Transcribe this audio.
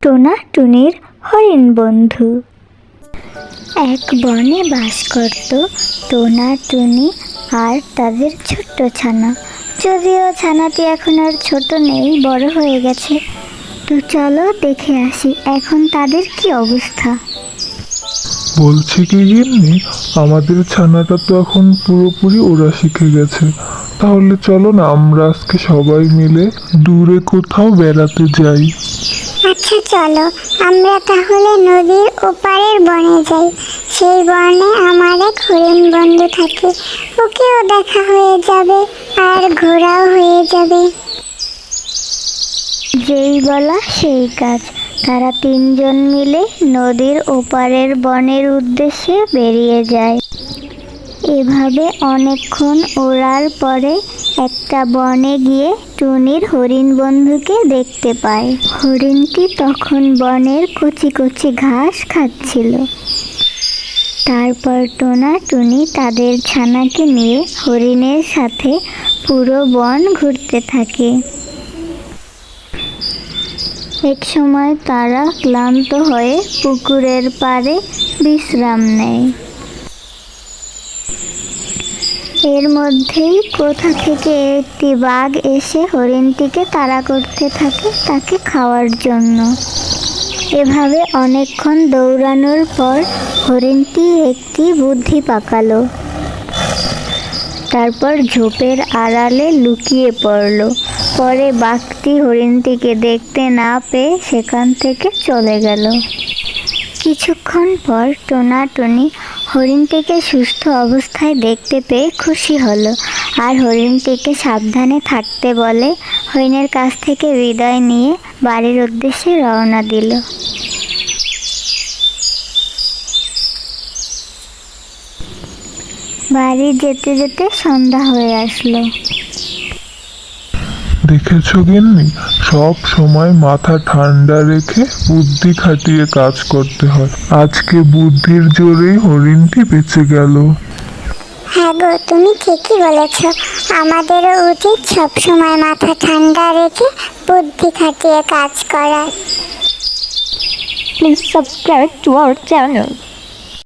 টোনা টুনির হরিণ বন্ধু। এক বনে বাস করত টোনা টুনি আর তাদের ছোট্ট ছানা। যদিও ছানাটি এখন আর ছোট নেই, বড় হয়ে গেছে। তো চলো দেখে আসি এখন তাদের কি অবস্থা। বলছি কি গিন্নি, আমাদের ছানাটা তো এখন পুরোপুরি ওরা শিখে গেছে। তাহলে চলো না আমরা আজকে সবাই মিলে দূরে কোথাও বেড়াতে যাই। আচ্ছা চলো, আমরা তাহলে নদীর ওপারের বনে যাই। সেই বনে আমার এক হরিণ বন্ধু থাকে, ওকেও দেখা হয়ে যাবে আর ঘোরাও হয়ে যাবে। যেই বলা সেই কাজ। তারা তিনজন মিলে নদীর ওপারের বনের উদ্দেশ্যে বেরিয়ে যায়। এভাবে অনেকক্ষণ ওড়ার পরে একটা বনে গিয়ে টুনির হরিণ বন্ধুকে দেখতে পায়। হরিণটি তখন বনের কচি কচি ঘাস খাচ্ছিল। তারপর টোনা টুনি তাদের ছানাকে নিয়ে হরিণের সাথে পুরো বন ঘুরতে থাকে। এক সময় তারা ক্লান্ত হয়ে পুকুরের পাড়ে বিশ্রাম নেয়। এর মধ্যেই কোথা থেকে একটি বাঘ এসে হরিণটিকে তাড়া করতে থাকে তাকে খাওয়ার জন্য। এভাবে অনেকক্ষণ দৌড়ানোর পর হরিণটি একটি বুদ্ধি পাকালো। তারপর ঝোপের আড়ালে লুকিয়ে পড়ল। পরে বাঘটি হরিণটিকে দেখতে না পেয়ে সেখান থেকে চলে গেল। কিছুক্ষণ পর টোনা টুনি হরিণটিকে সুস্থ অবস্থায় দেখতে পেয়ে খুশি হলো আর হরিণটিকে সাবধানে থাকতে বলে হরিণের কাছ থেকে বিদায় নিয়ে বাড়ির উদ্দেশ্যে রওনা দিল। বাড়ি যেতে যেতে সন্ধ্যা হয়ে আসলো। দেখেছো গিন্নি, সব সময় মাথা ঠান্ডা রেখে বুদ্ধি খাটিয়ে কাজ করতে হয়। আজকে বুদ্ধির জোরেই হরিণটি বেঁচে গেল। হ্যাঁ গো, তুমি ঠিকই বলেছ। আমাদেরও উচিত সবসময় মাথা ঠান্ডা রেখে বুদ্ধি খাটিয়ে কাজ করা। Please subscribe to our channel.